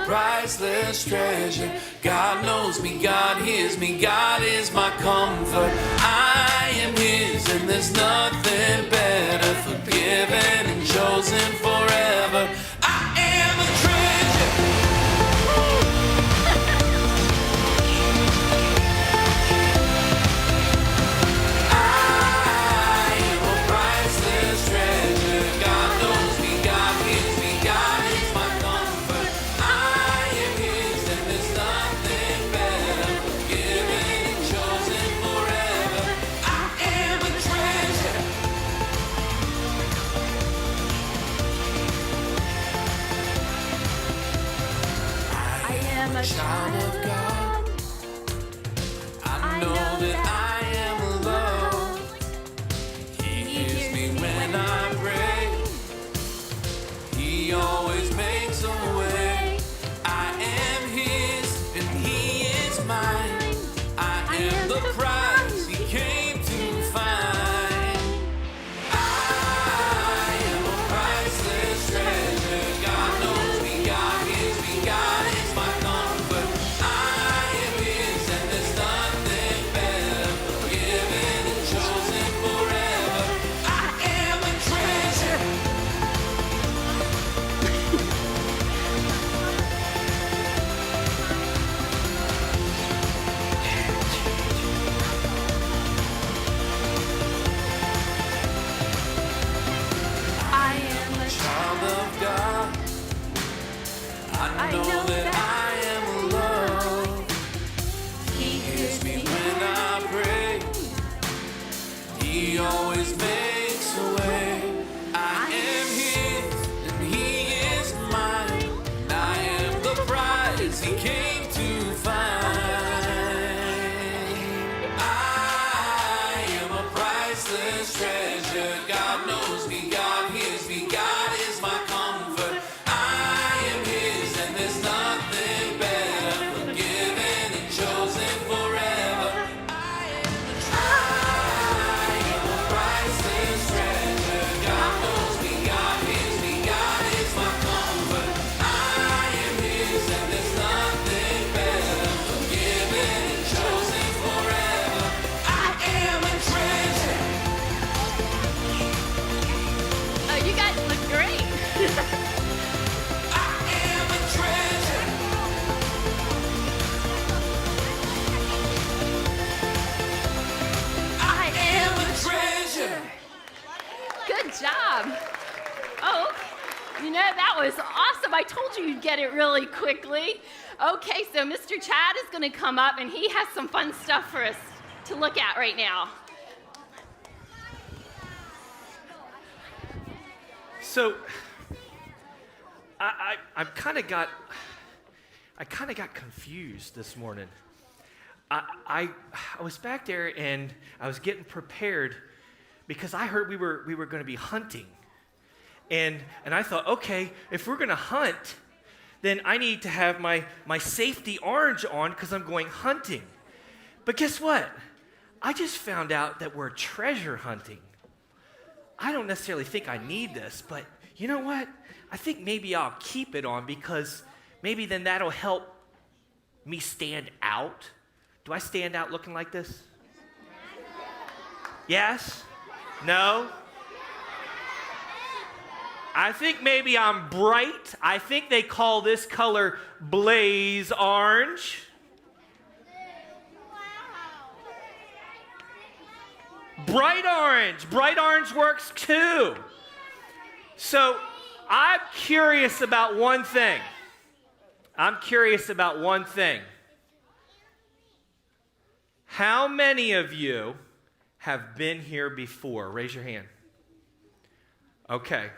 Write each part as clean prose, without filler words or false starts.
priceless treasure. God knows me, God hears me, God is my comfort. I am His and there's nothing better. Forgiven and chosen forever. I am a treasure. Child of God, I know that I am loved. He hears me when I pray. He always makes a way. I am His and He is mine. I am the prize He came to find. I am a priceless treasure. God knows me, God hears me, God is my comfort. I am His and there's nothing better. Forgiven and chosen forever. I am a treasure. I am a Child of God, I know that I am loved. He hears me when I pray. He always makes a way. I am His and He is mine. And I am the prize He came to find. I am a priceless treasure. God knows me, God hears me, God is my comfort. I am His and there's nothing better. Forgiven and chosen forever. I am a priceless treasure. God knows me, God hears me, God is my comfort. I am His and there's nothing better. Forgiven and chosen forever. I am a treasure. Oh, you guys look great. I am a treasure. I am a treasure. Good job. Oh, you know, that was awesome. I told you you'd get it really quickly. Okay, so Mr. Chad is going to come up, and he has some fun stuff for us to look at right now. So, I kind of got confused this morning. I was back there and I was getting prepared because I heard we were going to be hunting, and I thought, okay, if we're going to hunt, then I need to have my safety orange on because I'm going hunting. But guess what? I just found out that we're treasure hunting. I don't necessarily think I need this, but you know what? I think maybe I'll keep it on because maybe then that'll help me stand out. Do I stand out looking like this? Yes? No? I think maybe I'm bright. I think they call this color blaze orange. Bright orange. Bright orange works too. So I'm curious about one thing. How many of you have been here before? Raise your hand. Okay.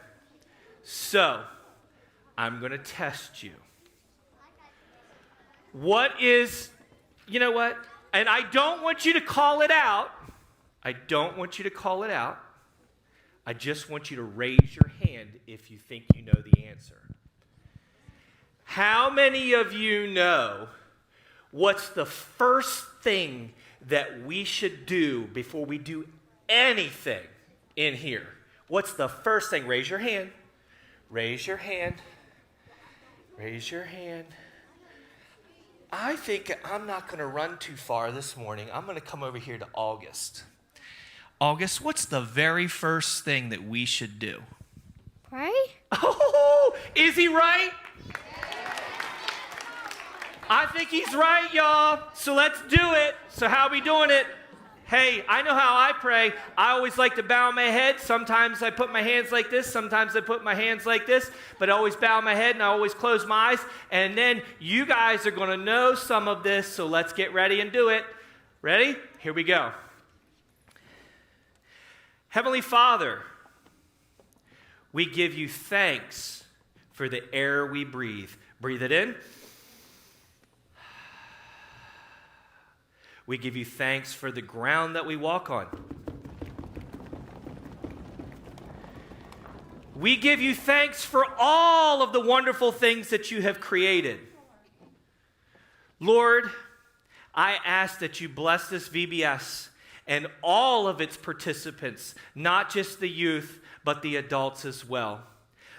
So I'm going to test you. You know what? And I don't want you to call it out. I just want you to raise your hand if you think you know the answer. How many of you know what's the first thing that we should do before we do anything in here? What's the first thing? Raise your hand. Raise your hand. I think I'm not going to run too far this morning. I'm going to come over here to August. August, what's the very first thing that we should do? Pray? Oh, is he right? I think he's right, y'all. So let's do it. So how are we doing it? Hey, I know how I pray. I always like to bow my head. Sometimes I put my hands like this. Sometimes I put my hands like this. But I always bow my head and I always close my eyes. And then you guys are going to know some of this. So let's get ready and do it. Ready? Here we go. Heavenly Father, we give you thanks for the air we breathe. Breathe it in. We give you thanks for the ground that we walk on. We give you thanks for all of the wonderful things that you have created. Lord, I ask that you bless this VBS and all of its participants, not just the youth, but the adults as well.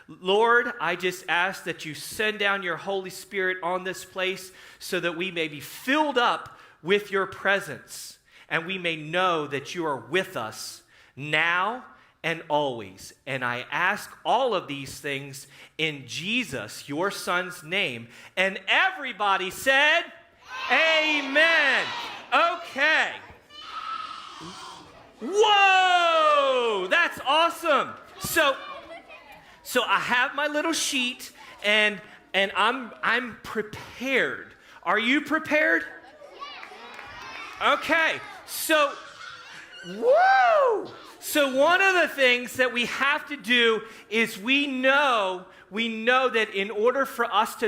Lord, I just ask that you send down your Holy Spirit on this place so that we may be filled up with your presence, and we may know that you are with us now and always. And I ask all of these things in Jesus, your Son's name. And everybody said, Amen. Okay. Whoa, that's awesome. So I have my little sheet, and I'm prepared. Are you prepared? Okay, so, woo! So one of the things that we have to do is we know that in order for us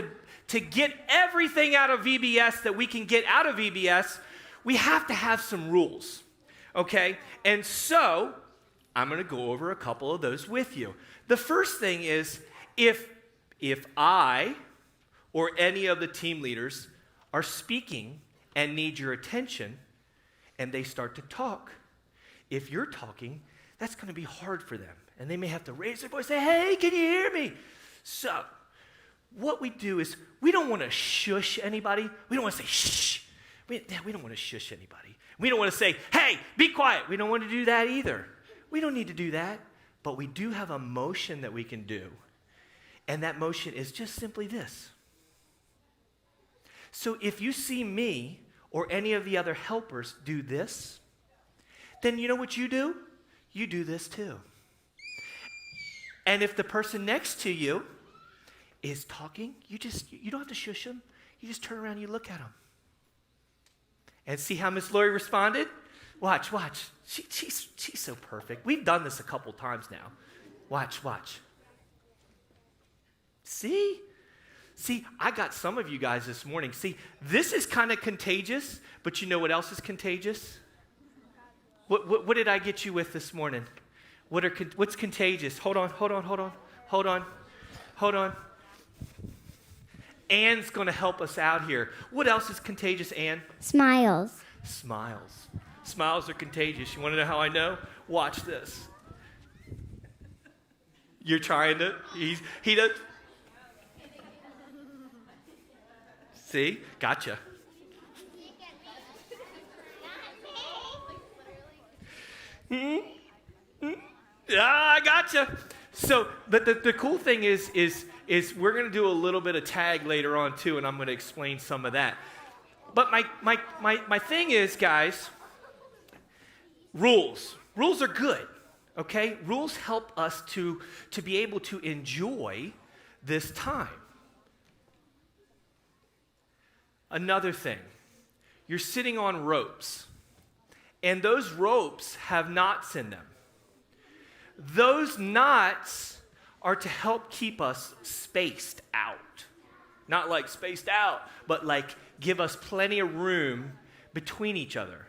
to get everything out of VBS that we can get out of VBS, we have to have some rules, okay? And so I'm going to go over a couple of those with you. The first thing is if I or any of the team leaders are speaking and need your attention, and they start to talk, if you're talking, that's going to be hard for them. And they may have to raise their voice, say, hey, can you hear me? So what we do is we don't want to shush anybody. We don't want to say, shh. We don't want to shush anybody. We don't want to say, hey, be quiet. We don't want to do that either. We don't need to do that. But we do have a motion that we can do. And that motion is just simply this. So if you see me or any of the other helpers do this, then you know what you do? You do this too. And if the person next to you is talking, you don't have to shush them. You just turn around and you look at them. And see how Miss Lori responded? Watch. She's so perfect. We've done this a couple times now. Watch. See, I got some of you guys this morning. See, this is kind of contagious, but you know what else is contagious? What did I get you with this morning? What's contagious? Hold on. Anne's going to help us out here. What else is contagious, Anne? Smiles. Smiles are contagious. You want to know how I know? Watch this. You're trying to, he does. See? Gotcha. I gotcha. So, but the cool thing is we're going to do a little bit of tag later on too, and I'm going to explain some of that. But my thing is, guys, rules. Rules are good, okay? Rules help us to be able to enjoy this time. Another thing, you're sitting on ropes, and those ropes have knots in them. Those knots are to help keep us spaced out. Not like spaced out, but like give us plenty of room between each other.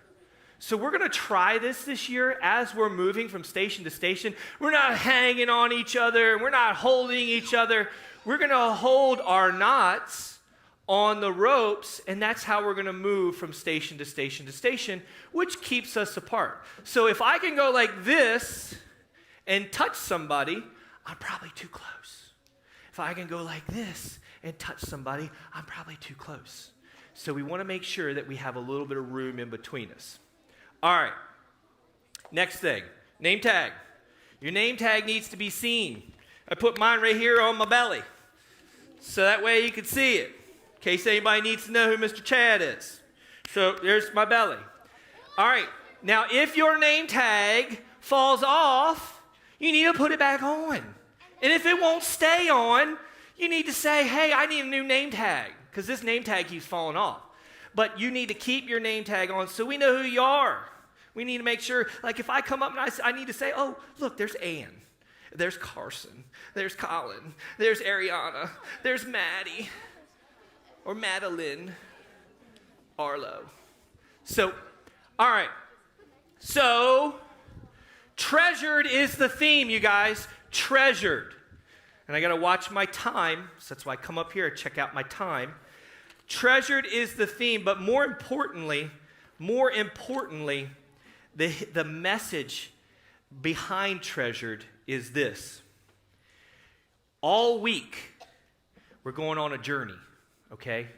So we're going to try this year as we're moving from station to station. We're not hanging on each other. We're not holding each other. We're going to hold our knots on the ropes, and that's how we're going to move from station to station to station, which keeps us apart. So if I can go like this and touch somebody, I'm probably too close. if I can go like this and touch somebody, I'm probably too close. So we want to make sure that we have a little bit of room in between us. All right. Next thing, name tag. Your name tag needs to be seen. I put mine right here on my belly, so that way you can see it, in case anybody needs to know who Mr. Chad is. So there's my belly. All right. Now, if your name tag falls off, you need to put it back on. And if it won't stay on, you need to say, hey, I need a new name tag, because this name tag keeps falling off. But you need to keep your name tag on so we know who you are. We need to make sure, like if I come up and I need to say, oh, look, there's Ann. There's Carson. There's Colin. There's Ariana. There's Maddie. Or Madeline. Arlo. So, all right. So, treasured is the theme, you guys. Treasured. And I got to watch my time, so that's why I come up here and check out my time. Treasured is the theme, but more importantly, the message behind treasured is this. All week, we're going on a journey, okay?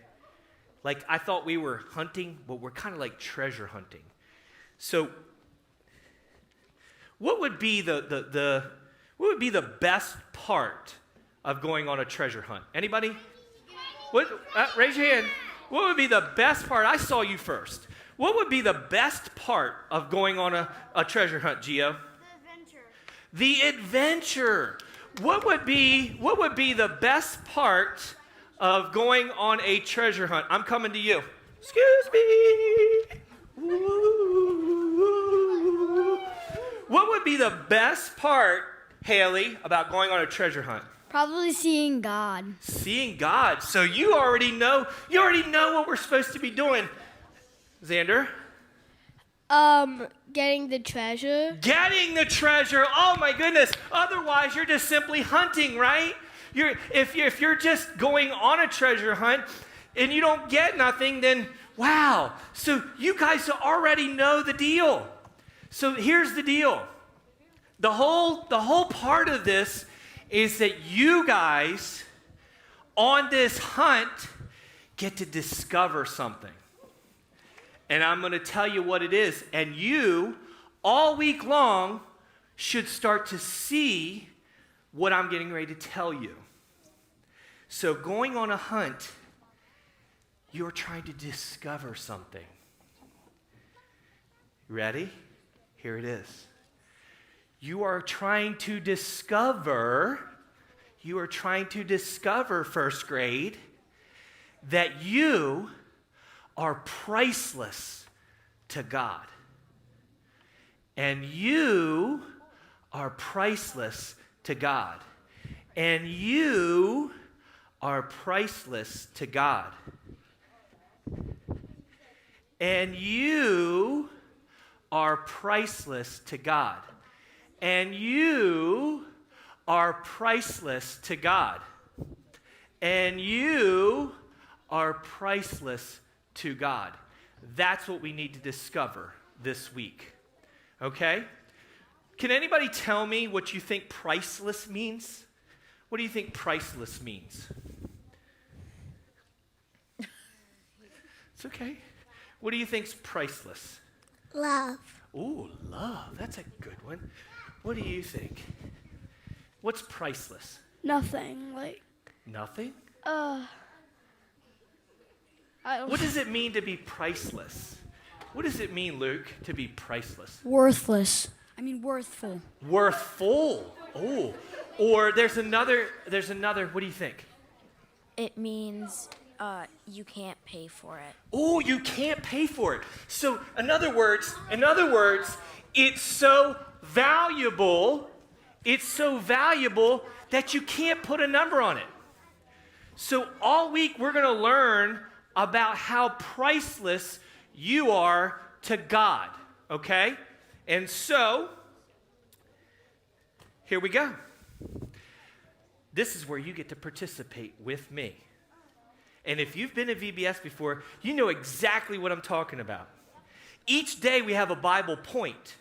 Like, I thought we were hunting, but we're kind of like treasure hunting. So, what would be the best part of going on a treasure hunt? Anybody? Raise your hand. What would be the best part? I saw you first. What would be the best part of going on a treasure hunt, Gio? The adventure. What would be the best part of going on a treasure hunt? I'm coming to you. Excuse me. Ooh. What would be the best part, Haley, about going on a treasure hunt? Probably seeing God. Seeing God. So you already know what we're supposed to be doing. Xander? Getting the treasure. Getting the treasure. Oh my goodness. Otherwise, you're just simply hunting, right? If you're just going on a treasure hunt and you don't get nothing, then wow. So you guys already know the deal. So here's the deal. The whole part of this is that you guys on this hunt get to discover something. And I'm going to tell you what it is. And you, all week long, should start to see what I'm getting ready to tell you. So going on a hunt, you're trying to discover something. Ready? Here it is. You are trying to discover, first grade, that you are priceless to God. And you are priceless to God. And you are priceless to God. And you are priceless to God. And you are priceless to God. And you are priceless to God. That's what we need to discover this week. Okay? Can anybody tell me what you think priceless means? What do you think priceless means? It's okay. What do you think's priceless? Love. Ooh, love. That's a good one. What do you think? What's priceless? Nothing. Nothing? What does it mean to be priceless? What does it mean, Luke, to be priceless? Worthless. Worthful. Worthful. Oh. Or there's another, what do you think? It means you can't pay for it. Oh, you can't pay for it. So, in other words, it's so valuable that you can't put a number on it. So all week we're going to learn about how priceless you are to God, okay? And so, here we go. This is where you get to participate with me. And if you've been at VBS before, you know exactly what I'm talking about. Each day we have a Bible point.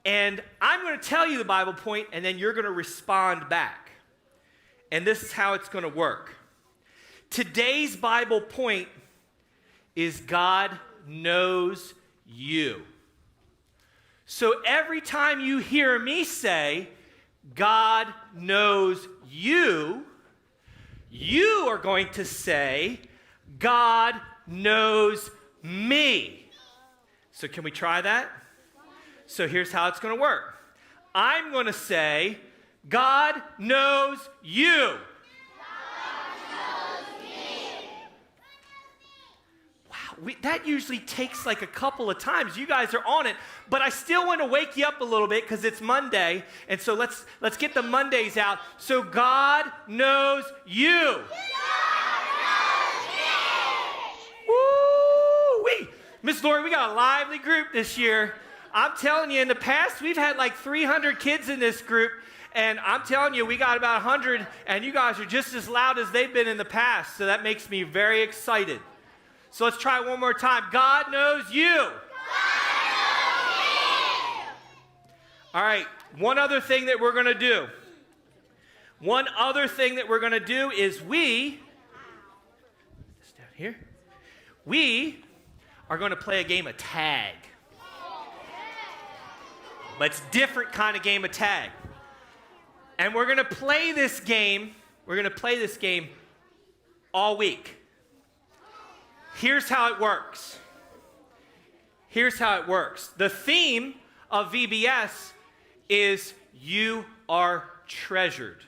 And I'm going to tell you the Bible point, and then you're going to respond back. and this is how it's going to work. Today's Bible point is God knows you. So every time you hear me say, God knows you, you are going to say, God knows me. So can we try that? So here's how it's going to work. I'm going to say, God knows you. That usually takes like a couple of times. You guys are on it, but I still want to wake you up a little bit because it's Monday, and so let's get the Mondays out. So God knows you. Woo-wee. Miss Lori, we got a lively group this year. I'm telling you, in the past, we've had like 300 kids in this group, and I'm telling you, we got about 100, and you guys are just as loud as they've been in the past, so that makes me very excited. So let's try it one more time. God knows you. God knows me. All right, one other thing that we're going to do. One other thing that we're going to do is down here, we are going to play a game of tag. But it's a different kind of game of tag. And we're going to play this game, all week. Here's how it works. The theme of VBS is you are treasured.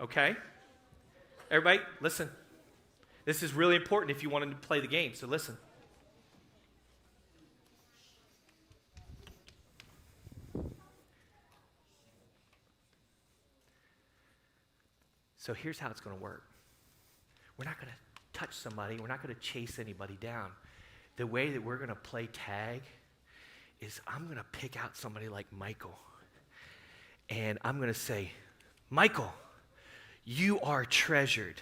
Okay? Everybody, listen. This is really important if you want to play the game, so listen. So here's how it's going to work. We're not going to touch somebody. We're not going to chase anybody down. The way that we're going to play tag is I'm going to pick out somebody like Michael. And I'm going to say, Michael, you are treasured.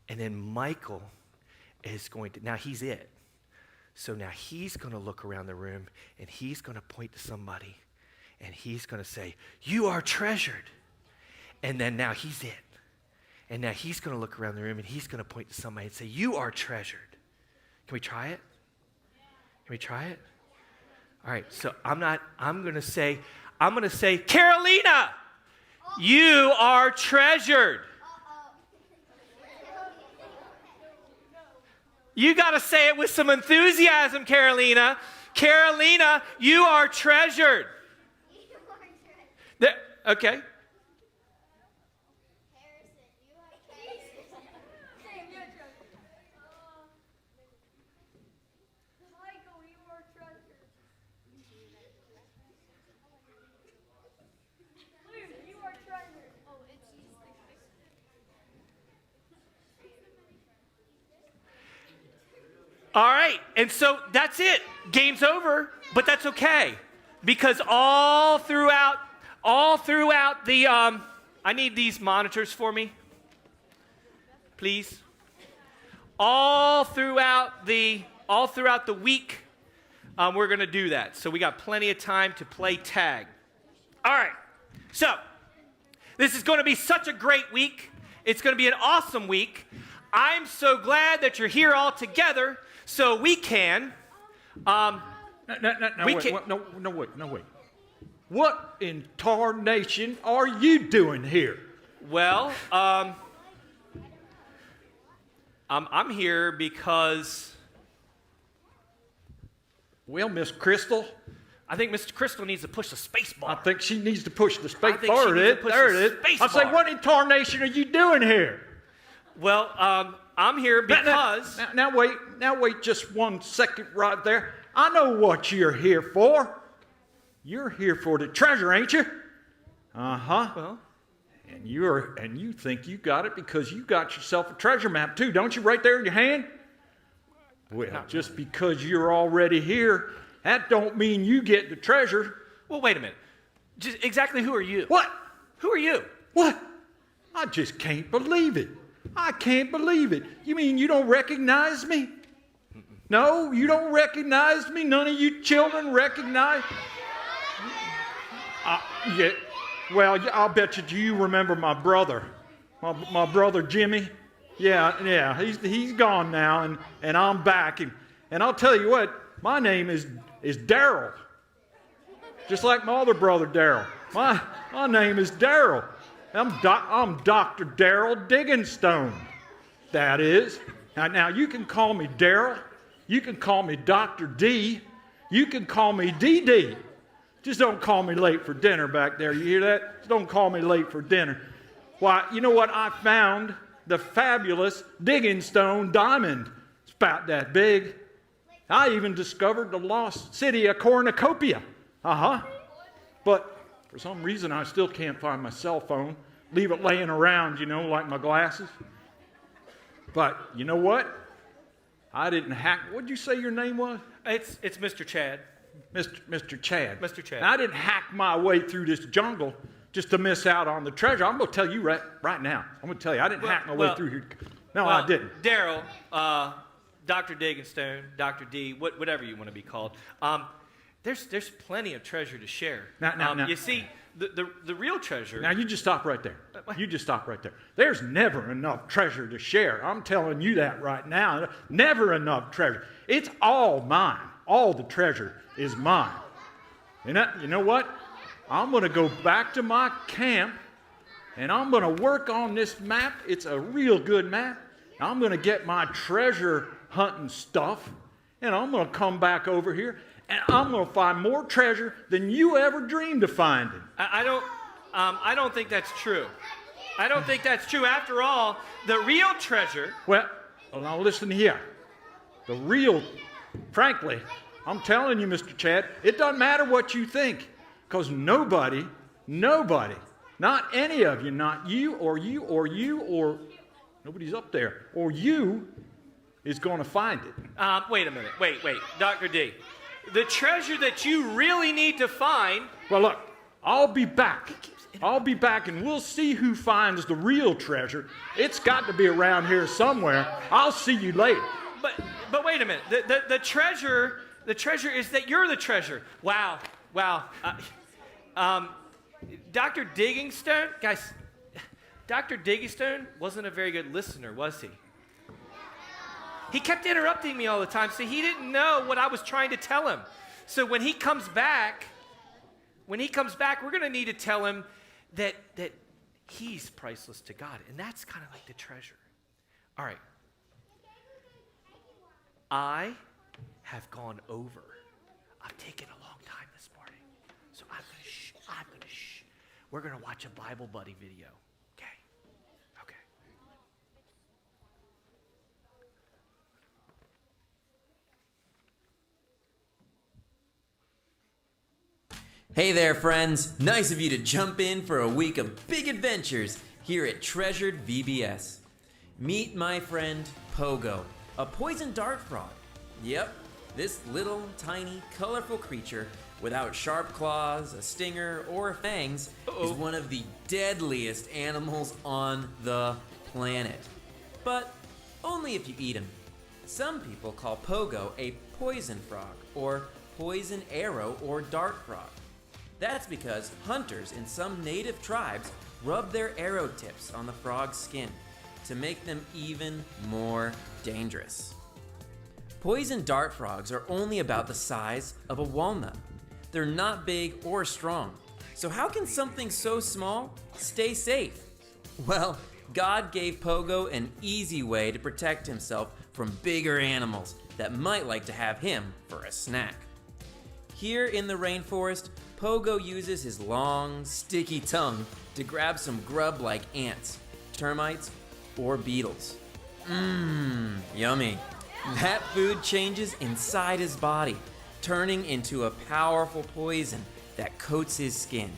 And then Michael is going to, now he's it. So now he's going to look around the room and he's going to point to somebody and he's going to say, you are treasured. And then now he's it. And now he's going to look around the room and he's going to point to somebody and say, you are treasured. Can we try it? All right, so I'm going to say, Carolina, you are treasured. You got to say it with some enthusiasm, Carolina. Carolina, you are treasured. Okay. All right, and so that's it. Game's over, but that's okay. Because all throughout the, I need these monitors for me, please. All throughout the week, we're going to do that. So we got plenty of time to play tag. All right, so this is going to be such a great week. It's going to be an awesome week. I'm so glad that you're here all together. So we can. Wait. What in tarnation are you doing here? Well, I'm here because. Well, Miss Crystal. I think Miss Crystal needs to push the space bar. I think she needs to push the space bar. There it is. I say, what in tarnation are you doing here? Well, I'm here because. Now wait just 1 second right there. I know what you're here for. You're here for the treasure, ain't you? Uh-huh. Well. And you think you got it because you got yourself a treasure map too, don't you, right there in your hand? Well, just because you're already here, that don't mean you get the treasure. Well, wait a minute. Just exactly who are you? What? Who are you? What? I just can't believe it. I can't believe it. You mean you don't recognize me? No, you don't recognize me? None of you children recognize? Yeah. Well, I'll bet you, do you remember my brother? My brother Jimmy. Yeah, he's gone now, and I'm back. And I'll tell you what, my name is Daryl. Just like my other brother Daryl. My name is Daryl. I'm Dr. Daryl Digginstone. That is. Now you can call me Daryl. You can call me Dr. D. You can call me DD. Just don't call me late for dinner back there. You hear that? Just don't call me late for dinner. Why, you know what? I found the fabulous Digginstone diamond. It's about that big. I even discovered the lost city of Cornucopia. But for some reason, I still can't find my cell phone. Leave it laying around, like my glasses. But you know what? I didn't hack. What'd you say your name was? It's Mr. Chad. Mr. Chad. Mr. Chad. Now, I didn't hack my way through this jungle just to miss out on the treasure. I'm going to tell you right now. I'm going to tell you, I didn't hack my way through here. No, I didn't. Daryl, Dr. Digginstone, Dr. D, whatever you want to be called. There's plenty of treasure to share. Now. You see, the real treasure. Now, you just stop right there. You just stop right there. There's never enough treasure to share. I'm telling you that right now. Never enough treasure. It's all mine. All the treasure is mine. And you know what? I'm going to go back to my camp, and I'm going to work on this map. It's a real good map. I'm going to get my treasure hunting stuff, and I'm going to come back over here, and I'm going to find more treasure than you ever dreamed of finding. I don't think that's true. I don't think that's true. After all, the real treasure. Well, now listen here. The real, frankly, I'm telling you, Mr. Chad, it doesn't matter what you think, because nobody, not any of you, not you or nobody's up there, or you is going to find it. Wait a minute. Wait. Dr. D, the treasure that you really need to find. Well, look, I'll be back, and we'll see who finds the real treasure. It's got to be around here somewhere. I'll see you later. But wait a minute. The treasure is that you're the treasure. Wow. Dr. Digginstone, guys, Dr. Digginstone wasn't a very good listener, was he? He kept interrupting me all the time, so he didn't know what I was trying to tell him. So when he comes back, we're going to need to tell him that he's priceless to God, and that's kind of like the treasure. All right. I have gone over. I've taken a long time this morning, so I'm going to shh. We're going to watch a Bible Buddy video. Okay. Hey there, friends. Nice of you to jump in for a week of big adventures here at Treasured VBS. Meet my friend Pogo, a poison dart frog. Yep, this little, tiny, colorful creature without sharp claws, a stinger, or fangs is one of the deadliest animals on the planet. But only if you eat him. Some people call Pogo a poison frog, or poison arrow or dart frog. That's because hunters in some native tribes rub their arrow tips on the frog's skin to make them even more dangerous. Poison dart frogs are only about the size of a walnut. They're not big or strong. So how can something so small stay safe? Well, God gave Pogo an easy way to protect himself from bigger animals that might like to have him for a snack. Here in the rainforest, Pogo uses his long, sticky tongue to grab some grub like ants, termites, or beetles. Yummy. That food changes inside his body, turning into a powerful poison that coats his skin.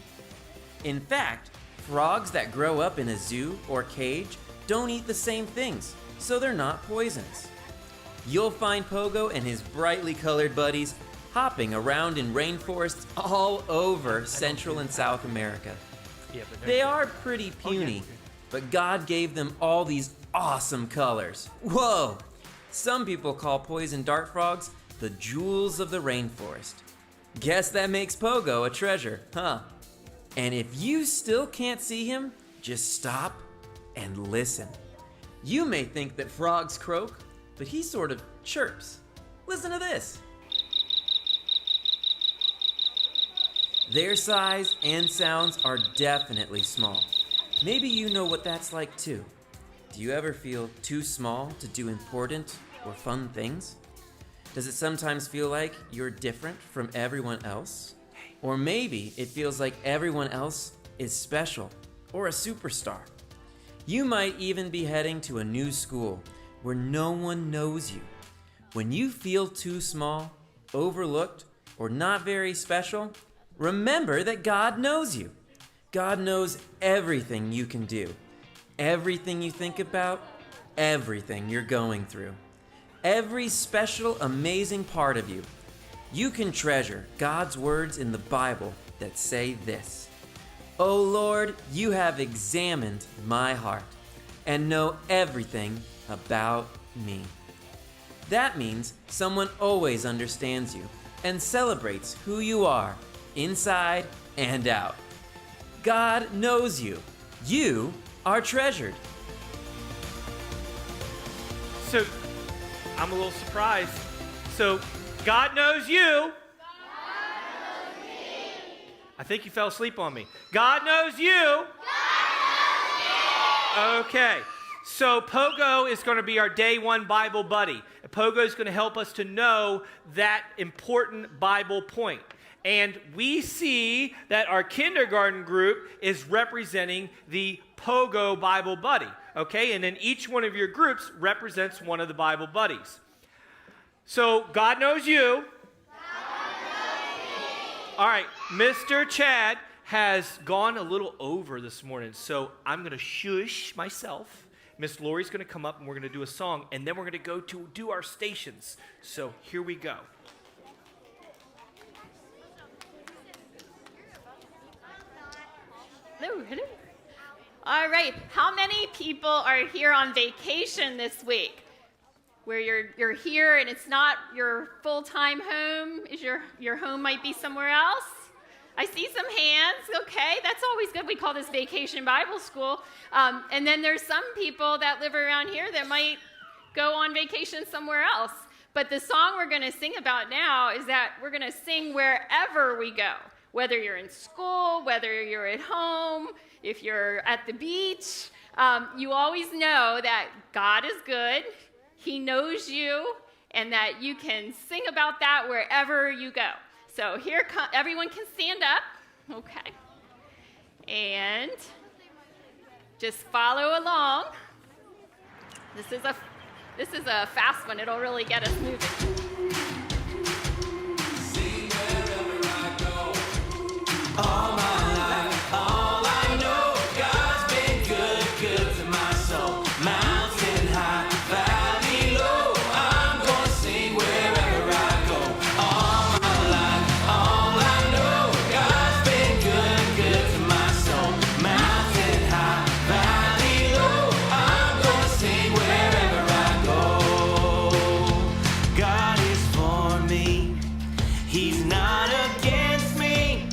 In fact, frogs that grow up in a zoo or cage don't eat the same things, so they're not poisons. You'll find Pogo and his brightly colored buddies hopping around in rainforests all over Central and South America. They are pretty puny, but God gave them all these awesome colors. Whoa! Some people call poison dart frogs the jewels of the rainforest. Guess that makes Pogo a treasure, huh? And if you still can't see him, just stop and listen. You may think that frogs croak, but he sort of chirps. Listen to this. Their size and sounds are definitely small. Maybe you know what that's like too. Do you ever feel too small to do important or fun things? Does it sometimes feel like you're different from everyone else? Or maybe it feels like everyone else is special or a superstar. You might even be heading to a new school where no one knows you. When you feel too small, overlooked, or not very special, remember that God knows you. God knows everything you can do, everything you think about, everything you're going through, every special, amazing part of you. You can treasure God's words in the Bible that say this: "O Lord, you have examined my heart and know everything about me." That means someone always understands you and celebrates who you are, inside and out. God knows you. You are treasured. So, I'm a little surprised. So, God knows you. I think you fell asleep on me. God knows you. Okay. So Pogo is going to be our day one Bible buddy. Pogo is going to help us to know that important Bible point. And we see that our kindergarten group is representing the Pogo Bible buddy. Okay? And then each one of your groups represents one of the Bible buddies. So God knows you. All right, Mr. Chad has gone a little over this morning, so I'm going to shush myself. Miss Lori's going to come up and we're going to do a song, and then we're going to go to do our stations. So here we go. Hello, hello. All right, how many people are here on vacation this week? Where you're here and it's not your full-time home, is your home might be somewhere else? I see some hands. Okay, that's always good. We call this Vacation Bible School. And then there's some people that live around here that might go on vacation somewhere else. But the song we're going to sing about now is that we're going to sing wherever we go. Whether you're in school, whether you're at home, if you're at the beach, you always know that God is good. He knows you, and that you can sing about that wherever you go. So here, everyone can stand up, okay, and just follow along. This is a fast one. It'll really get us moving. All my life, all I know, God's been good, good to my soul. Mountain high, valley low, I'm gonna sing wherever I go. All my life, all I know, God's been good, good to my soul. Mountain high, valley low, I'm gonna sing wherever I go. God is for me, He's not against me.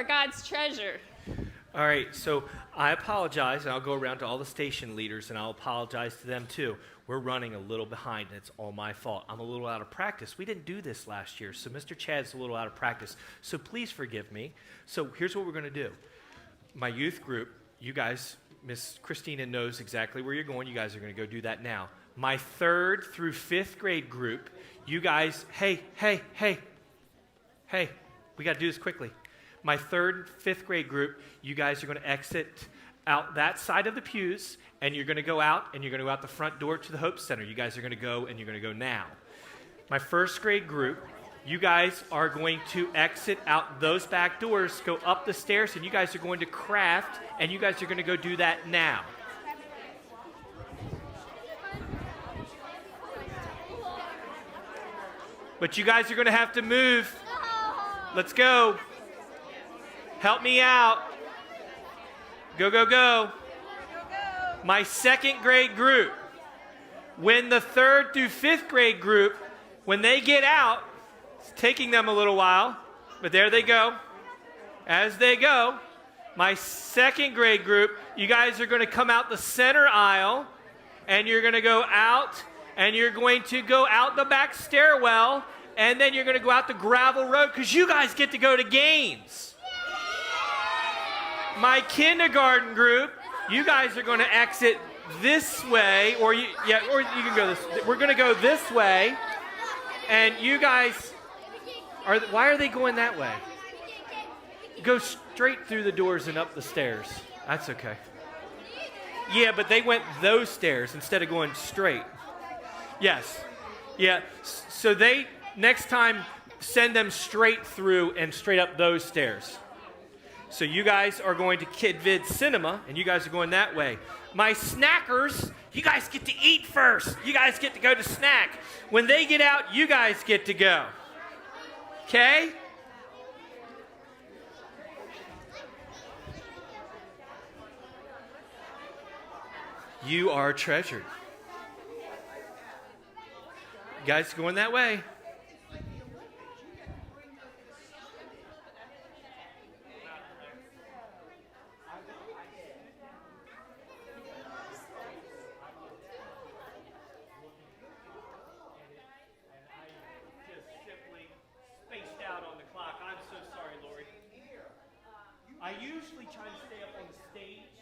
are God's treasure. All right, so I apologize, and I'll go around to all the station leaders, and I'll apologize to them too. We're running a little behind, and it's all my fault. I'm a little out of practice. We didn't do this last year, so Mr. Chad's a little out of practice. So please forgive me. So here's what we're going to do. My youth group, you guys, Miss Christina knows exactly where you're going. You guys are going to go do that now. My 3rd through 5th grade group, you guys, hey, we got to do this quickly. My 3rd and 5th grade group, you guys are going to exit out that side of the pews, and you're going to go out, and you're going to go out the front door to the Hope Center. You guys are going to go, and you're going to go now. My 1st grade group, you guys are going to exit out those back doors, go up the stairs, and you guys are going to craft, and you guys are going to go do that now. But you guys are going to have to move. Let's go. Help me out. Go, go, go. My 2nd grade group, when the 3rd through 5th grade group, when they get out, it's taking them a little while, but there they go. As they go, my 2nd grade group, you guys are going to come out the center aisle, and you're going to go out, and you're going to go out the back stairwell, and then you're going to go out the gravel road, because you guys get to go to games. My kindergarten group, you guys are going to exit this way, or you can go this. We're going to go this way, and you guys why are they going that way? Go straight through the doors and up the stairs. That's okay. Yeah, but they went those stairs instead of going straight. Yes. Yeah. So they next time send them straight through and straight up those stairs. So you guys are going to Kid Vid Cinema, and you guys are going that way. My snackers, you guys get to eat first. You guys get to go to snack. When they get out, you guys get to go. Okay? You are treasured. You guys going that way. I usually try to stay up on the stage